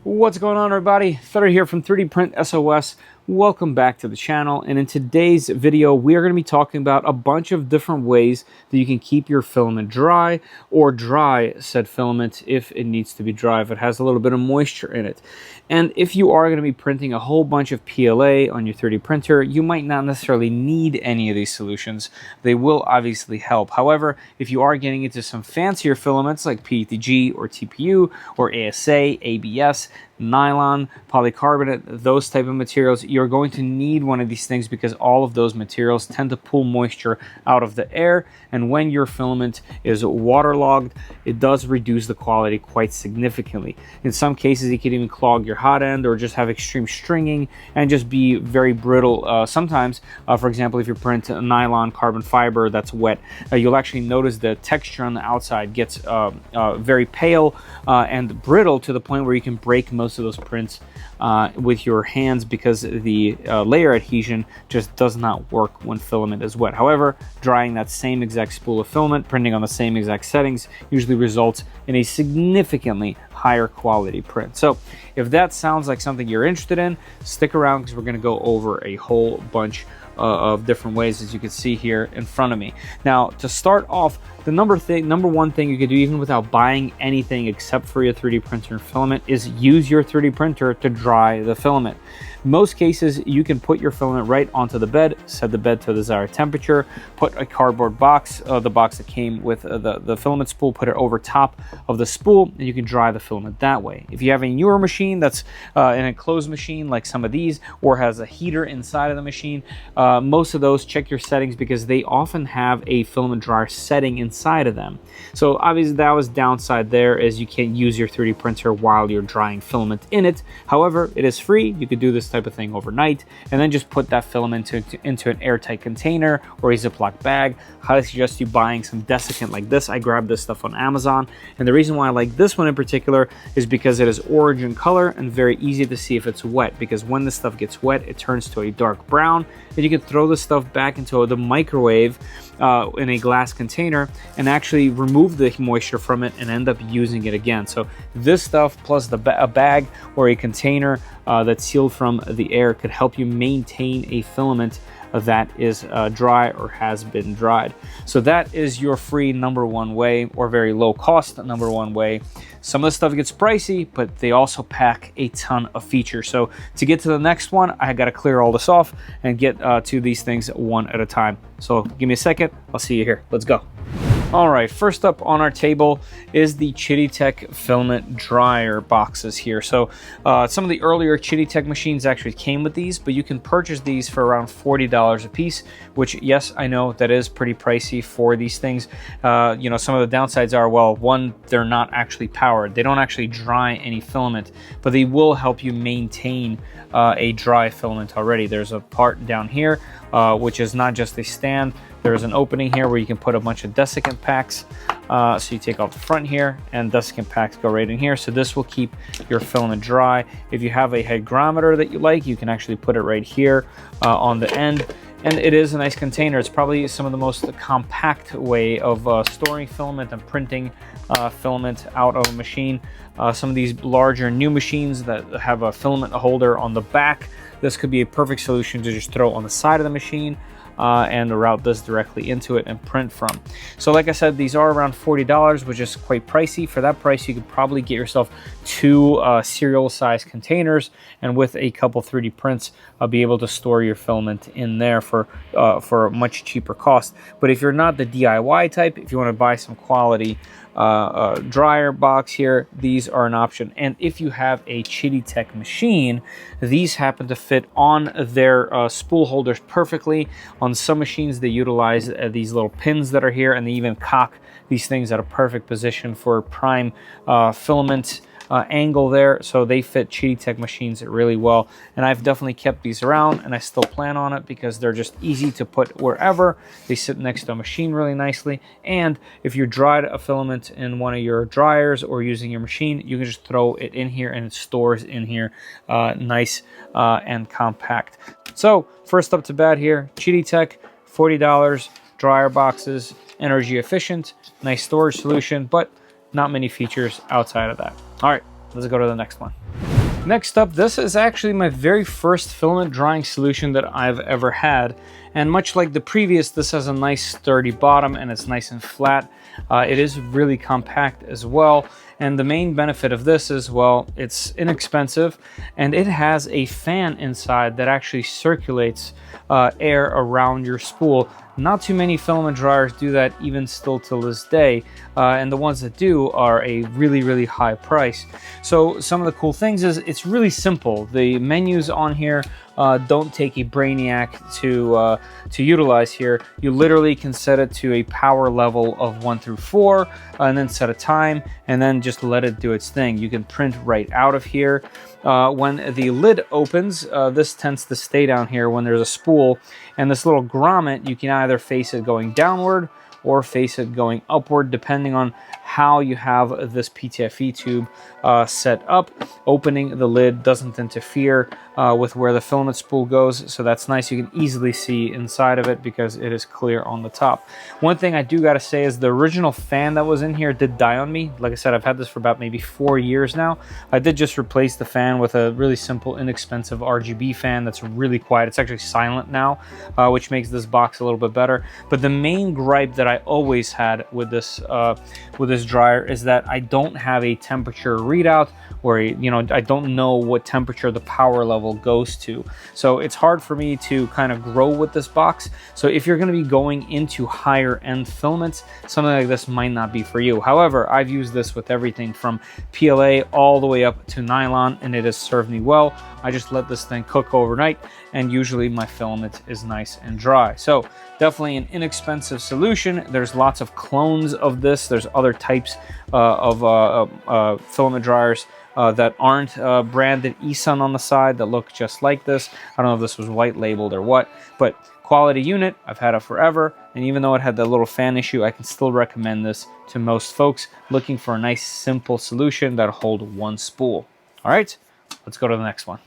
What's going on, everybody? Thunder here from 3D Print SOS. Welcome back to the channel, and in today's video we are going to be talking about a bunch of different ways that you can keep your filament dry, or dry said filament if it needs to be dry, if it has a little bit of moisture in it. And if you are going to be printing a whole bunch of PLA on your 3D printer, you might not necessarily need any of these solutions. They will obviously help. However, if you are getting into some fancier filaments like PETG or TPU or ASA, ABS, nylon, polycarbonate, those type of materials, you're going to need one of these things because all of those materials tend to pull moisture out of the air, and when your filament is waterlogged, it does reduce the quality quite significantly. In some cases, it can even clog your hot end or just have extreme stringing and just be very brittle. Sometimes, for example, if you print a nylon carbon fiber that's wet, you'll actually notice the texture on the outside gets very pale and brittle to the point where you can break most of those prints with your hands because the layer adhesion just does not work when filament is wet. However, drying that same exact spool of filament, printing on the same exact settings, usually results in a significantly higher quality print. So if that sounds like something you're interested in, stick around because we're going to go over a whole bunch of different ways, as you can see here in front of me. Now, to start off, the number one thing you could do, even without buying anything except for your 3D printer and filament, is use your 3D printer to dry the filament. Most cases, you can put your filament right onto the bed, set the bed to the desired temperature, put a cardboard box, the box that came with the filament spool, put it over top of the spool, and you can dry the filament that way. If you have a newer machine that's an enclosed machine like some of these, or has a heater inside of the machine, most of those, check your settings because they often have a filament dryer setting inside of them. So obviously that was downside there, is you can't use your 3D printer while you're drying filament in it. However, it is free. You could do this type of thing overnight and then just put that filament into an airtight container or a Ziploc bag. Highly suggest you buying some Dessicant like this. I grabbed this stuff on Amazon, and the reason why I like this one in particular is because it is orange in color and very easy to see if it's wet, because when this stuff gets wet, it turns to a dark brown, and you can throw the stuff back into the microwave in a glass container and actually remove the moisture from it and end up using it again. So this stuff plus a bag or a container that's sealed from the air could help you maintain a filament that is dry or has been dried. So that is your free number one way, or very low cost number one way. Some of the stuff gets pricey, but they also pack a ton of features. So to get to the next one, I got to clear all this off and get to these things one at a time. So give me a second, I'll see you here. Let's go. All right, first up on our table is the Qidi filament dryer boxes here. So some of the earlier Qidi machines actually came with these, but you can purchase these for around $40 a piece, which, yes, I know that is pretty pricey for these things. You know, some of the downsides are, well, one, they're not actually powered. They don't actually dry any filament, but they will help you maintain a dry filament already. There's a part down here, which is not just a stand. There's an opening here where you can put a bunch of Dessicant packs. So you take off the front here, and Dessicant packs go right in here. So this will keep your filament dry. If you have a hygrometer that you like, you can actually put it right here on the end. And it is a nice container. It's probably some of the most compact way of storing filament and printing filament out of a machine. Some of these larger new machines that have a filament holder on the back, this could be a perfect solution to just throw on the side of the machine and route this directly into it and print from. So like I said, these are around $40, which is quite pricey. For that price, you could probably get yourself two serial size containers, and with a couple 3D prints, be able to store your filament in there for a much cheaper cost. But if you're not the DIY type, if you want to buy some quality dryer box here, these are an option. And if you have a Qidi machine, these happen to fit on their spool holders perfectly. On some machines, they utilize these little pins that are here, and they even cock these things at a perfect position for prime filament angle there. So they fit Qidi machines really well, and I've definitely kept these around, and I still plan on it because they're just easy to put wherever. They sit next to a machine really nicely, and if you dried a filament in one of your dryers or using your machine, you can just throw it in here and it stores in here nice and compact. So first up to bat here, Qidi $40, dryer boxes, energy efficient, nice storage solution, but not many features outside of that. All right, let's go to the next one. Next up, this is actually my very first filament drying solution that I've ever had. And much like the previous, this has a nice sturdy bottom and it's nice and flat. It is really compact as well. And the main benefit of this is, well, it's inexpensive and it has a fan inside that actually circulates air around your spool. Not too many filament dryers do that even still till this day, and the ones that do are a really, really high price. So some of the cool things is it's really simple. The menus on here don't take a brainiac to utilize here. You literally can set it to a power level of 1 through 4 and then set a time and then just let it do its thing. You can print right out of here. When the lid opens, this tends to stay down here when there's a spool, and this little grommet, you can either face it going downward or face it going upward, depending on how you have this PTFE tube set up. Opening the lid doesn't interfere with where the filament spool goes, so that's nice. You can easily see inside of it because it is clear on the top. One thing I do gotta say is the original fan that was in here did die on me. Like I said, I've had this for about maybe 4 years now. I did just replace the fan with a really simple, inexpensive RGB fan that's really quiet. It's actually silent now, which makes this box a little bit better. But the main gripe that I always had with this dryer is that I don't have a temperature readout, or I don't know what temperature the power level goes to. So it's hard for me to kind of grow with this box. So if you're going to be going into higher end filaments, something like this might not be for you. However, I've used this with everything from PLA all the way up to nylon, and it has served me well. I just let this thing cook overnight, and usually my filament is nice and dry. So definitely an inexpensive solution. There's lots of clones of this. There's other types of filament dryers that aren't branded eSun on the side that look just like this. I don't know if this was white labeled or what, but quality unit. I've had it forever, and even though it had that little fan issue, I can still recommend this to most folks looking for a nice simple solution that'll hold one spool. All right, let's go to the next one.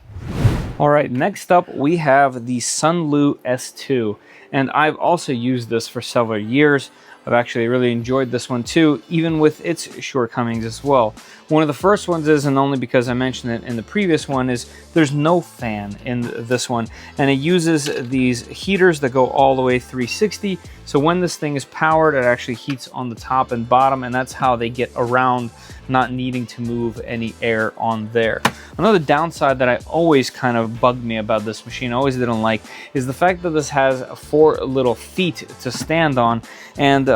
All right, next up we have the Sunlu S2, and I've also used this for several years. I've actually really enjoyed this one too, even with its shortcomings as well. One of the first ones is, and only because I mentioned it in the previous one, is there's no fan in this one, and it uses these heaters that go all the way 360. So when this thing is powered, it actually heats on the top and bottom, and that's how they get around not needing to move any air on there. Another downside that I always kind of bugged me about this machine, I always didn't like, is the fact that this has 4 little feet to stand on, and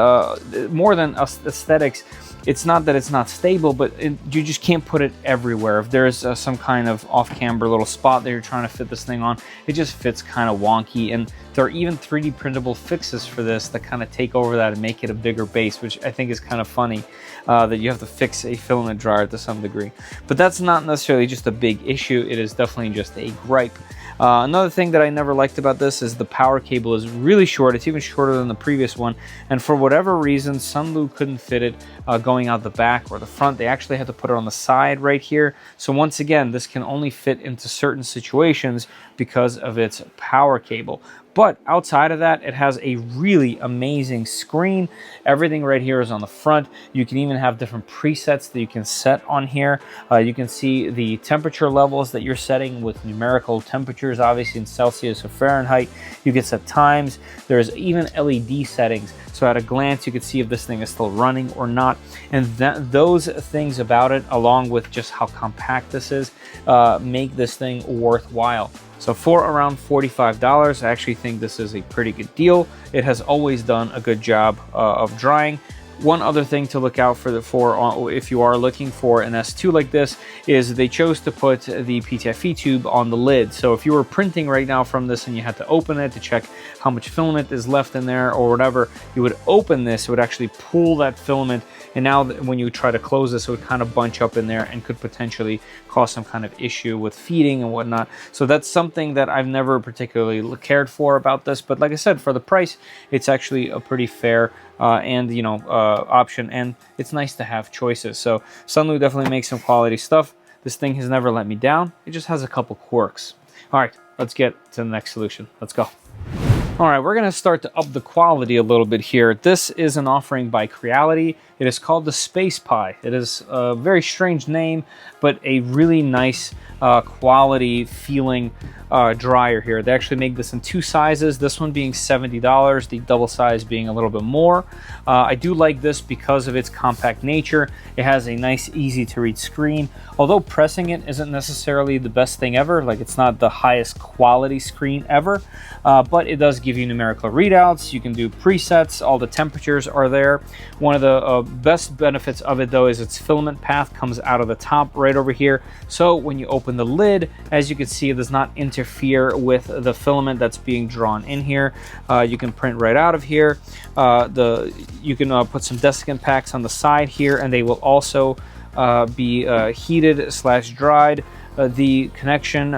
more than aesthetics, it's not that it's not stable, but you just can't put it everywhere. If there's some kind of off-camber little spot that you're trying to fit this thing on, it just fits kind of wonky. And there are even 3D printable fixes for this that kind of take over that and make it a bigger base, which I think is kind of funny that you have to fix a filament dryer to some degree. But that's not necessarily just a big issue. It is definitely just a gripe. Another thing that I never liked about this is the power cable is really short. It's even shorter than the previous one, and for whatever reason Sunlu couldn't fit it going out the back or the front. They actually had to put it on the side right here. So once again, this can only fit into certain situations because of its power cable. But outside of that, it has a really amazing screen. Everything right here is on the front. You can even have different presets that you can set on here. You can see the temperature levels that you're setting with numerical temperatures, obviously in Celsius or Fahrenheit. You can set times. There's even LED settings. So at a glance, you can see if this thing is still running or not. And those things about it, along with just how compact this is, make this thing worthwhile. So for around $45, I actually think this is a pretty good deal. It has always done a good job of drying. One other thing to look out for if you are looking for an S2 like this is they chose to put the PTFE tube on the lid. So if you were printing right now from this and you had to open it to check how much filament is left in there or whatever, you would open this, it would actually pull that filament, and now when you try to close this, it would kind of bunch up in there and could potentially cause some kind of issue with feeding and whatnot. So that's something that I've never particularly cared for about this, but like I said, for the price, it's actually a pretty fair option, and it's nice to have choices. So Sunlu definitely makes some quality stuff. This thing has never let me down. It just has a couple quirks. All right, let's get to the next solution. Let's go. All right, we're going to start to up the quality a little bit here. This is an offering by Creality. It is called the Space Pi. It is a very strange name, but a really nice quality feeling dryer here. They actually make this in two sizes, this one being $70, the double size being a little bit more. I do like this because of its compact nature. It has a nice, easy to read screen. Although pressing it isn't necessarily the best thing ever, like it's not the highest quality screen ever, but it does give you numerical readouts. You can do presets, all the temperatures are there. One of the best benefits of it though is its filament path comes out of the top right over here. So when you open the lid, as you can see, it does not interfere with the filament that's being drawn in here. You can print right out of here. You can put some dessicant packs on the side here, and they will also be heated / dried. The connection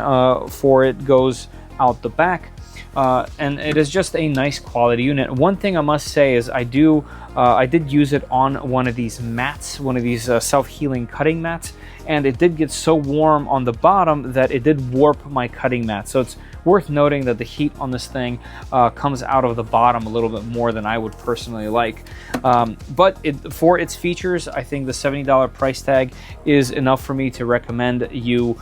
for it goes out the back, and it is just a nice quality unit. One thing I must say is I did use it on one of these mats, one of these self-healing cutting mats, and it did get so warm on the bottom that it did warp my cutting mat. So it's worth noting that the heat on this thing comes out of the bottom a little bit more than I would personally like. But for its features, I think the $70 price tag is enough for me to recommend you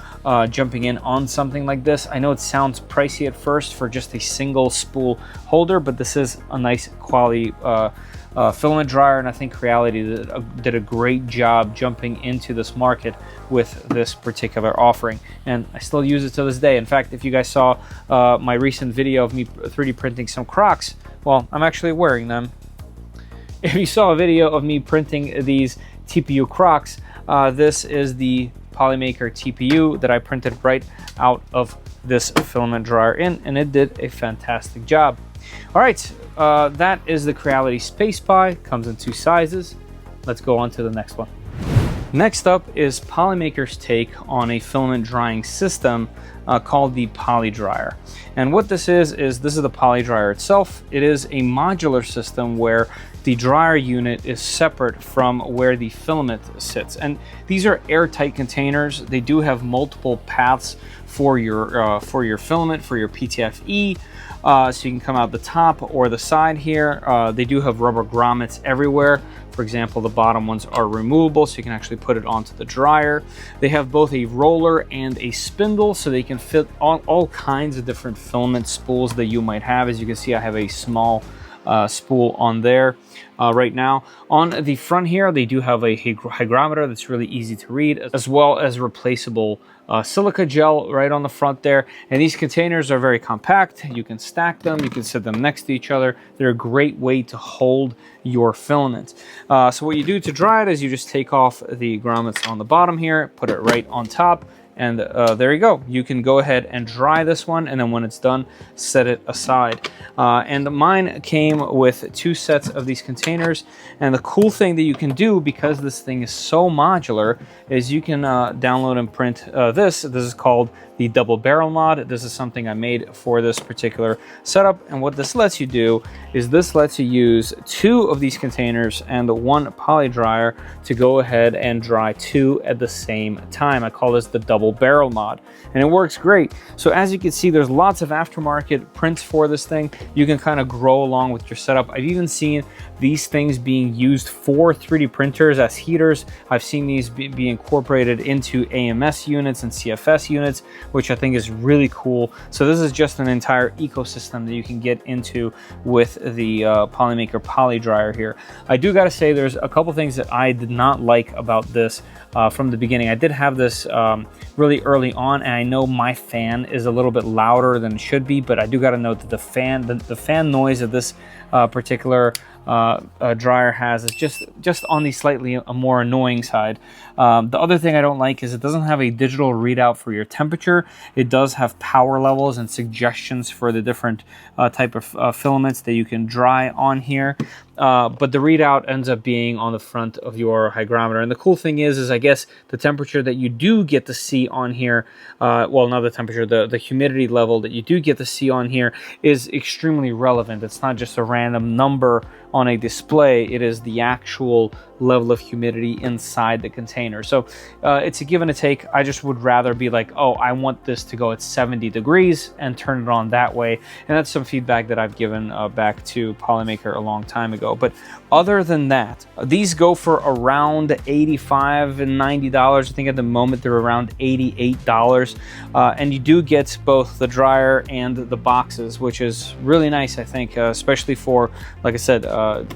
jumping in on something like this. I know it sounds pricey at first for just a single spool holder, but this is a nice quality filament dryer, and I think Creality did a great job jumping into this market with this particular offering, and I still use it to this day. In fact, if you guys saw my recent video of me 3D printing some Crocs, well, I'm actually wearing them. If you saw a video of me printing these TPU Crocs, this is the Polymaker TPU that I printed right out of this filament dryer and it did a fantastic job. All right, that is the Creality Space Pi. Comes in two sizes. Let's go on to the next one. Next up is Polymaker's take on a filament drying system called the PolyDryer. And what this is this is the PolyDryer itself. It is a modular system where the dryer unit is separate from where the filament sits. And these are airtight containers. They do have multiple paths for your filament, for your PTFE. So you can come out the top or the side here. They do have rubber grommets everywhere. For example, the bottom ones are removable, so you can actually put it onto the dryer. They have both a roller and a spindle, so they can fit all kinds of different filament spools that you might have. As you can see, I have a small spool on there right now. On the front here, they do have a hygrometer that's really easy to read, as well as replaceable silica gel right on the front there. And these containers are very compact. You can stack them, you can set them next to each other. They're a great way to hold your filament. So what you do to dry it is you just take off the grommets on the bottom here, put it right on top, and there you go. You can go ahead and dry this one, and then when it's done, set it aside. And mine came with two sets of these containers, and the cool thing that you can do, because this thing is so modular, is you can download and print this. This is called the double barrel mod. This is something I made for this particular setup, and what this lets you do is this lets you use two of these containers and one poly dryer to go ahead and dry two at the same time. I call this the double barrel mod, and it works great. So as you can see, there's lots of aftermarket prints for this thing. You can kind of grow along with your setup. I've even seen these things being used for 3D printers as heaters. I've seen these be incorporated into AMS units and CFS units, which I think is really cool. So this is just an entire ecosystem that you can get into with the Polymaker PolyDryer here. I do gotta say, there's a couple things that I did not like about this from the beginning. I did have this really early on, and I know my fan is a little bit louder than it should be, but I do gotta note that the fan noise of this particular dryer has is just on the slightly more annoying side. The other thing I don't like is it doesn't have a digital readout for your temperature. It does have power levels and suggestions for the different type of filaments that you can dry on here. But the readout ends up being on the front of your hygrometer. And the cool thing is I guess the temperature that you do get to see on here, well, not the temperature, the humidity level that you do get to see on here is extremely relevant. It's not just a random number on a display, it is the actual level of humidity inside the container. So it's a give and a take. I just would rather be like, oh, I want this to go at 70 degrees and turn it on that way. And that's some feedback that I've given back to Polymaker a long time ago. But other than that, these go for around $85 and $90. I think at the moment they're around $88. And you do get both the dryer and the boxes, which is really nice, I think, especially for, like I said,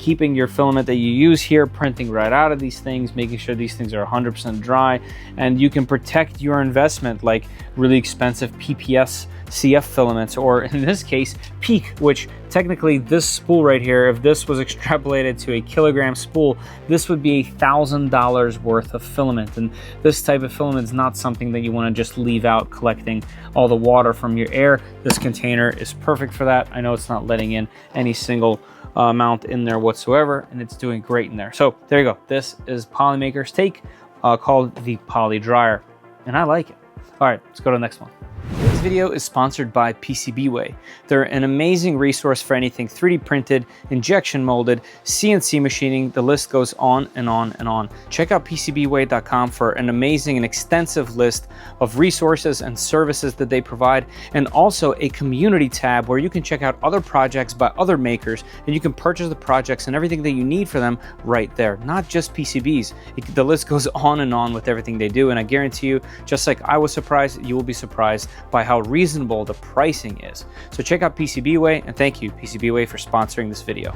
keeping your filament that you use here, printing right out of these things, making sure these things are 100% dry, and you can protect your investment like really expensive PPS CF filaments, or in this case PEAK, which technically this spool right here, if this was extrapolated to a kilogram spool, this would be $1,000 worth of filament. And this type of filament is not something that you want to just leave out collecting all the water from your air. This container is perfect for that. I know it's not letting in any single amount in there whatsoever, and it's doing great in there. So there you go. This is Polymaker's take called the PolyDryer, and I like it. All right, let's go to the next one. This video is sponsored by PCBWAY. They're an amazing resource for anything 3D printed, injection molded, CNC machining. The list goes on and on and on. Check out PCBWAY.com for an amazing and extensive list of resources and services that they provide, and also a community tab where you can check out other projects by other makers, and you can purchase the projects and everything that you need for them right there. Not just PCBs. The list goes on and on with everything they do, and I guarantee you, just like I was surprised, you will be surprised by how reasonable the pricing is. So check out PCBWAY, and thank you PCBWAY for sponsoring this video.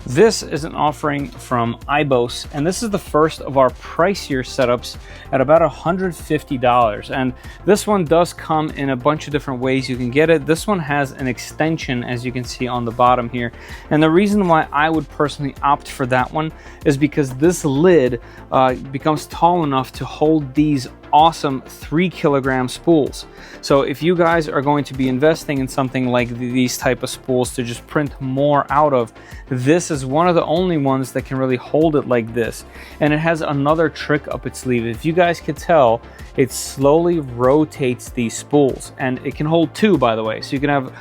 This is an offering from Eibos, and this is the first of our pricier setups at about $150. And this one does come in a bunch of different ways you can get it. This one has an extension, as you can see on the bottom here. And the reason why I would personally opt for that one is because this lid becomes tall enough to hold these awesome 3 kilogram spools. So if you guys are going to be investing in something like these type of spools to just print more out of, this is one of the only ones that can really hold it like this. And it has another trick up its sleeve. If you guys could tell, it slowly rotates these spools, and it can hold 2, by the way. So you can have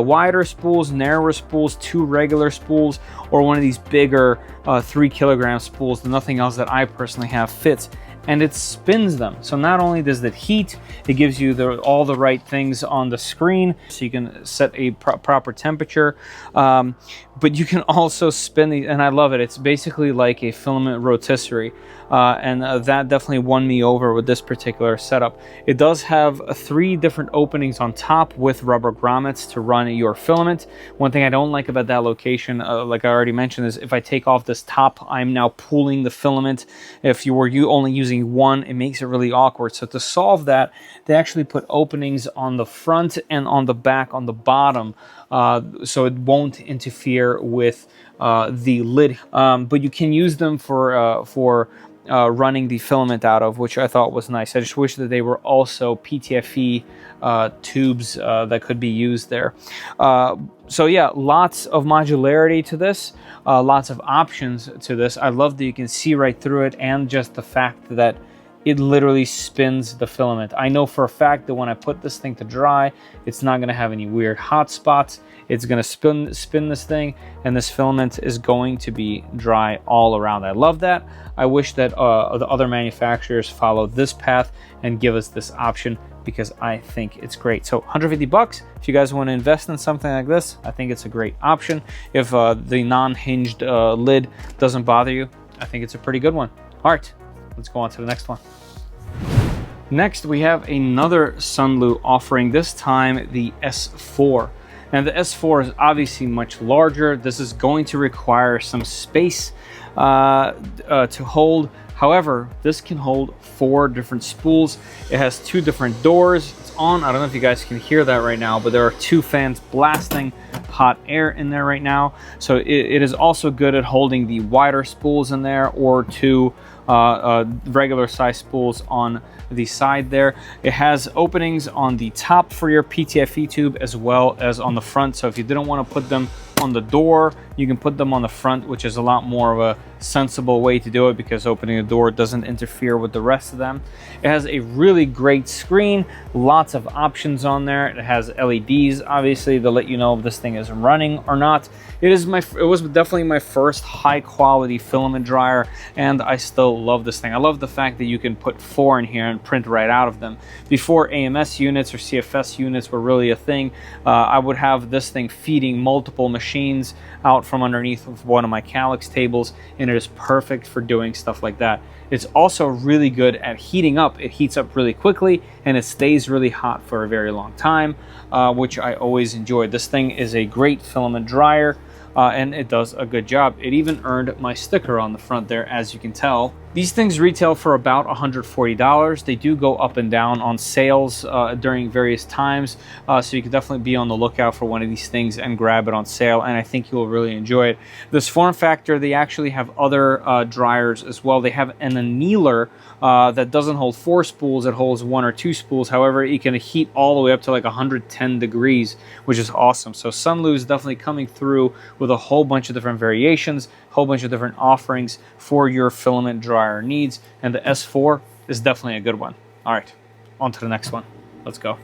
wider spools, narrower spools, 2 regular spools, or one of these bigger 3 kilogram spools. Nothing else that I personally have fits. And it spins them. So not only does it heat, it gives you all the right things on the screen, so you can set a proper temperature, but you can also spin these, and I love it. It's basically like a filament rotisserie, and that definitely won me over with this particular setup. It does have 3 different openings on top with rubber grommets to run your filament. One thing I don't like about that location, like I already mentioned, is if I take off this top, I'm now pulling the filament. If you were only using one, it makes it really awkward. So to solve that, they actually put openings on the front and on the back on the bottom, so it won't interfere with the lid, but you can use them for running the filament out of, which I thought was nice. I just wish that they were also PTFE tubes that could be used there. So yeah, lots of modularity to this, lots of options to this. I love that you can see right through it, and just the fact that it literally spins the filament. I know for a fact that when I put this thing to dry, it's not gonna have any weird hot spots. It's gonna spin this thing, and this filament is going to be dry all around. I love that. I wish that the other manufacturers follow this path and give us this option, because I think it's great. So $150, if you guys want to invest in something like this, I think it's a great option. If the non-hinged lid doesn't bother you, I think it's a pretty good one. All right, let's go on to the next one. Next, we have another Sunlu offering, this time the S4. And the S4 is obviously much larger. This is going to require some space to hold. However, this can hold 4 different spools. It has 2 different doors. It's on. I don't know if you guys can hear that right now, but there are 2 fans blasting hot air in there right now. So it is also good at holding the wider spools in there, or 2 regular size spools on the side there. It has openings on the top for your PTFE tube as well as on the front. So if you didn't want to put them on the door, you can put them on the front, which is a lot more of a sensible way to do it because opening the door doesn't interfere with the rest of them. It has a really great screen, lots of options on there. It has LEDs, obviously, to let you know if this thing is running or not. It was definitely my first high quality filament dryer, and I still love this thing. I love the fact that you can put 4 in here and print right out of them. Before AMS units or CFS units were really a thing, I would have this thing feeding multiple machines out from underneath of one of my Calyx tables, and it is perfect for doing stuff like that. It's also really good at heating up. It heats up really quickly and it stays really hot for a very long time, which I always enjoy. This thing is a great filament dryer. And it does a good job. It even earned my sticker on the front there, as you can tell. These things retail for about $140. They do go up and down on sales during various times, so you can definitely be on the lookout for one of these things and grab it on sale, and I think you'll really enjoy it. This form factor, they actually have other dryers as well. They have an annealer that doesn't hold 4 spools, it holds 1 or 2 spools. However, it can heat all the way up to like 110 degrees, which is awesome. So Sunlu is definitely coming through with a whole bunch of different variations, a whole bunch of different offerings for your filament dryer needs, and the S4 is definitely a good one. All right, on to the next one. Let's go.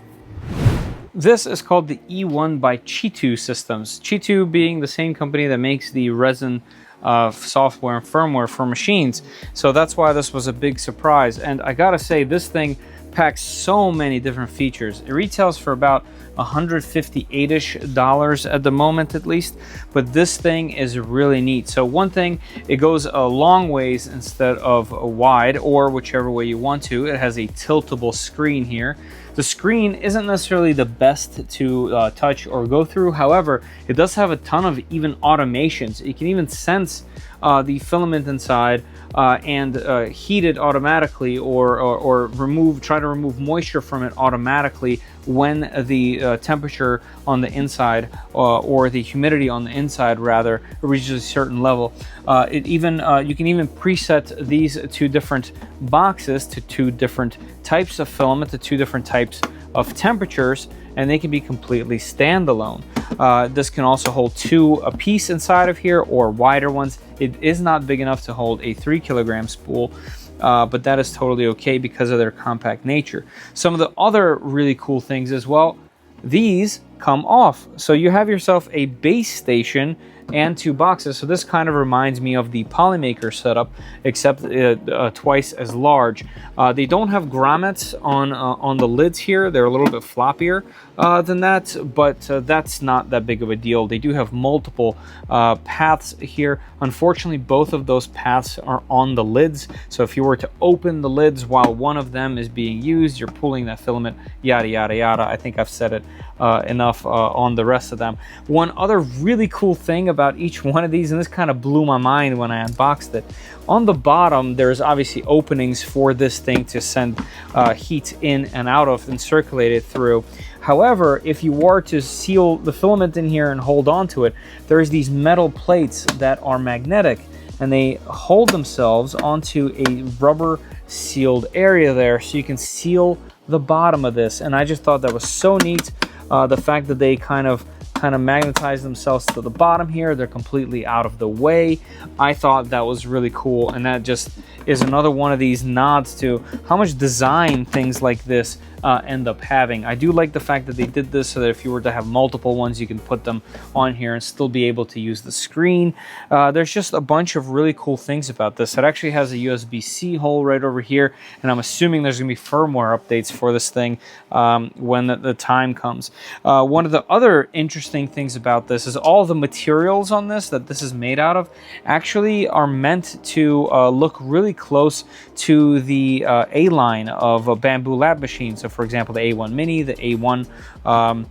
This is called the E1 by Chitu Systems. Chitu being the same company that makes the resin software and firmware for machines. So that's why this was a big surprise. And I gotta say, this thing packs so many different features. It retails for about $158-ish at the moment, at least, but this thing is really neat. So one thing, it goes a long ways instead of a wide, or whichever way you want to. It has a tiltable screen here. The screen isn't necessarily the best to touch or go through. However, it does have a ton of even automations. You can even sense the filament inside and heat it automatically, or try to remove moisture from it automatically when the temperature on the inside or the humidity on the inside rather reaches a certain level. You can even preset these 2 different boxes to 2 different types of filament, to 2 different types of temperatures, and they can be completely standalone. This can also hold 2 a piece inside of here, or wider ones. It is not big enough to hold a 3 kilogram spool, but that is totally okay because of their compact nature. Some of the other really cool things as well, these come off. So you have yourself a base station and 2 boxes. So this kind of reminds me of the Polymaker setup, except twice as large. They don't have grommets on the lids here. They're a little bit floppier than that, but that's not that big of a deal. They do have multiple paths here. Unfortunately, both of those paths are on the lids. So if you were to open the lids while one of them is being used, you're pulling that filament, yada, yada, yada. I think I've said it enough on the rest of them. One other really cool thing about each one of these, and this kind of blew my mind when I unboxed it, on the bottom there's obviously openings for this thing to send heat in and out of and circulate it through. However, if you were to seal the filament in here and hold on to it, there's these metal plates that are magnetic, and they hold themselves onto a rubber sealed area there, so you can seal the bottom of this. And I just thought that was so neat. The fact that they kind of magnetize themselves to the bottom here, they're completely out of the way. I thought that was really cool, and that just is another one of these nods to how much design things like this end up having. I do like the fact that they did this so that if you were to have multiple ones, you can put them on here and still be able to use the screen. There's just a bunch of really cool things about this. It actually has a USB-C hole right over here, and I'm assuming there's gonna be firmware updates for this thing when the time comes. One of the other interesting things about this is all the materials on this that this is made out of actually are meant to look really close to the A-line of Bamboo Lab machines. So for example, the A1 Mini, the A1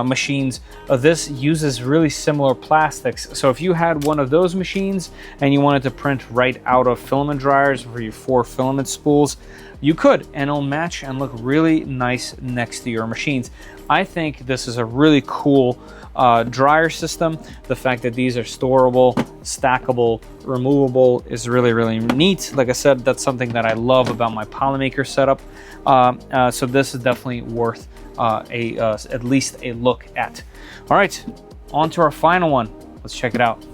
machines, this uses really similar plastics. So if you had one of those machines and you wanted to print right out of filament dryers for your 4 filament spools, you could, and it'll match and look really nice next to your machines. I think this is a really cool dryer system. The fact that these are storable, stackable, removable is really, really neat. Like I said, that's something that I love about my Polymaker setup. So this is definitely worth at least a look at. All right, on to our final one. Let's check it out.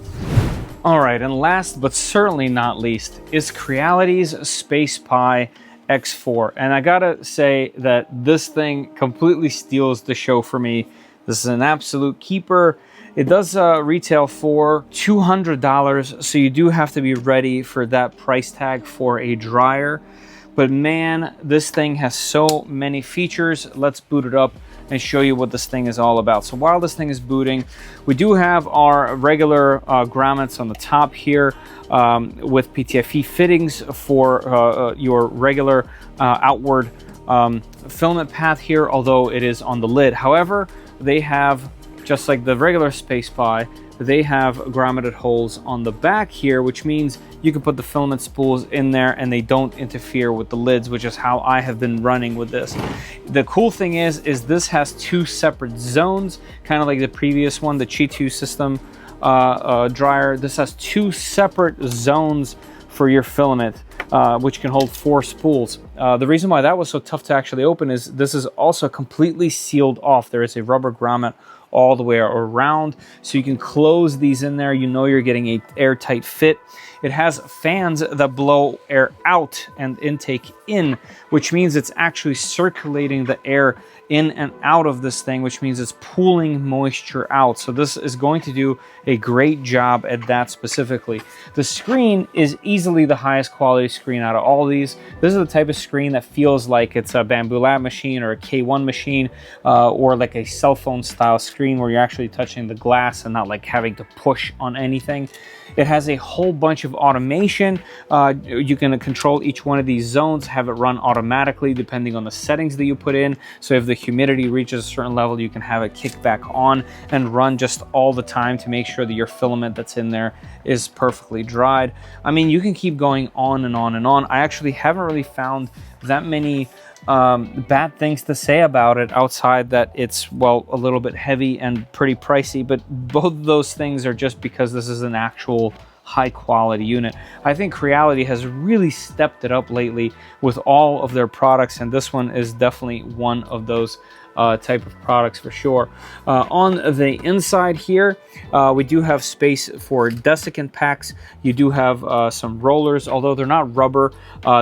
All right, and last but certainly not least is Creality's Space Pi X4. And I gotta say that this thing completely steals the show for me. This is an absolute keeper. It does retail for $200, so you do have to be ready for that price tag for a dryer. But man, this thing has so many features. Let's boot it up and show you what this thing is all about. So while this thing is booting, we do have our regular grommets on the top here with PTFE fittings for your regular outward filament path here, although it is on the lid. However, they have, just like the regular Space Pi, they have grommeted holes on the back here, which means you can put the filament spools in there and they don't interfere with the lids, which is how I have been running with this. The cool thing is this has two separate zones, kind of like the previous one, the Chitu system dryer. This has two separate zones for your filament, which can hold 4 spools. The reason why that was so tough to actually open is this is also completely sealed off. There is a rubber grommet all the way around, so you can close these in there. You know you're getting a airtight fit. It has fans that blow air out and intake in, which means it's actually circulating the air in and out of this thing, which means it's pulling moisture out. So this is going to do a great job at that specifically. The screen is easily the highest quality screen out of all these. This is the type of screen that feels like it's a Bamboo Lab machine or a K1 machine or like a cell phone style screen where you're actually touching the glass and not like having to push on anything. It has a whole bunch of automation. You can control each one of these zones, have it run automatically depending on the settings that you put in. So if the humidity reaches a certain level, you can have it kick back on and run just all the time to make sure that your filament that's in there is perfectly dried. I mean, you can keep going on and on and on. I actually haven't really found that many bad things to say about it outside that it's, well, a little bit heavy and pretty pricey, but both of those things are just because this is an actual high quality unit. I think Creality has really stepped it up lately with all of their products, and this one is definitely one of those type of products for sure. On the inside here, we do have space for dessicant packs. You do have some rollers, although they're not rubber.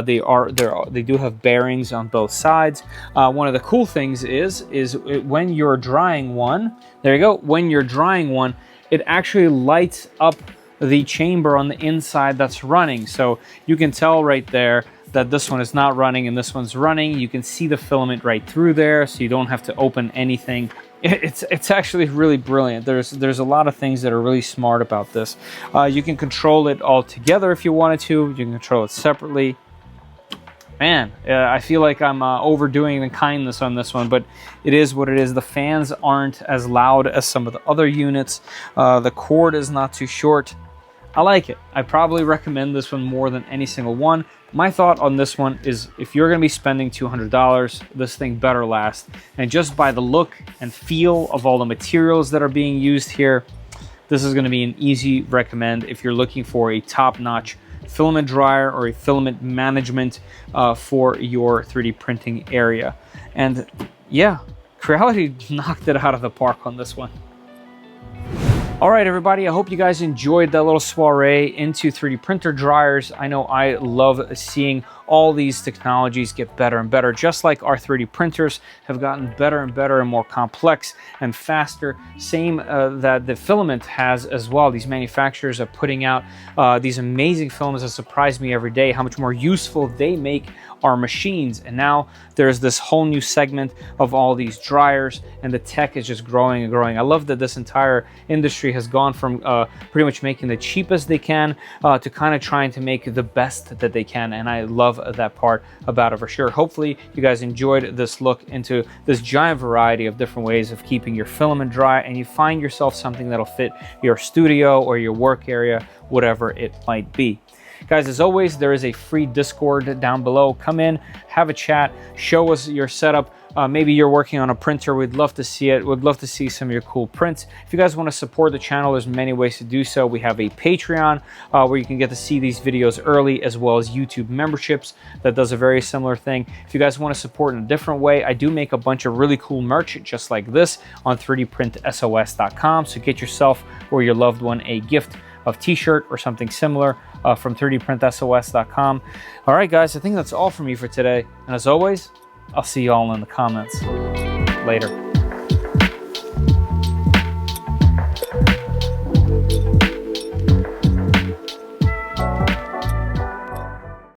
They do have bearings on both sides. One of the cool things is when you're drying one, there you go. When you're drying one, it actually lights up the chamber on the inside that's running. So you can tell right there that this one is not running and this one's running. You can see the filament right through there, so you don't have to open anything. It's actually really brilliant. There's a lot of things that are really smart about this. You can control it all together if you wanted to. You can control it separately. Man, I feel like I'm overdoing the kindness on this one, but it is what it is. The fans aren't as loud as some of the other units. The cord is not too short. I like it. I probably recommend this one more than any single one. My thought on this one is if you're going to be spending $200, this thing better last. And just by the look and feel of all the materials that are being used here, this is going to be an easy recommend if you're looking for a top-notch filament dryer or a filament management for your 3D printing area. And yeah, Creality knocked it out of the park on this one. All right, everybody, I hope you guys enjoyed that little soiree into 3D printer dryers. I know I love seeing all these technologies get better and better, just like our 3D printers have gotten better and better and more complex and faster. Same that the filament has as well. These manufacturers are putting out these amazing filaments that surprise me every day, how much more useful they make our machines. And now there's this whole new segment of all these dryers, and the tech is just growing and growing. I love that this entire industry has gone from pretty much making the cheapest they can to kind of trying to make the best that they can, and I love that part about it for sure. Hopefully you guys enjoyed this look into this giant variety of different ways of keeping your filament dry, and you find yourself something that'll fit your studio or your work area, whatever it might be. Guys, as always, there is a free Discord down below. Come in, have a chat, show us your setup. Maybe you're working on a printer. We'd love to see it. We'd love to see some of your cool prints. If you guys want to support the channel, there's many ways to do so. We have a Patreon where you can get to see these videos early, as well as YouTube memberships that does a very similar thing. If you guys want to support in a different way, I do make a bunch of really cool merch just like this on 3dprintsos.com. So get yourself or your loved one a gift of t-shirt or something similar from 3dprintsos.com. All right, guys, I think that's all from me for today. And as always, I'll see you all in the comments. Later.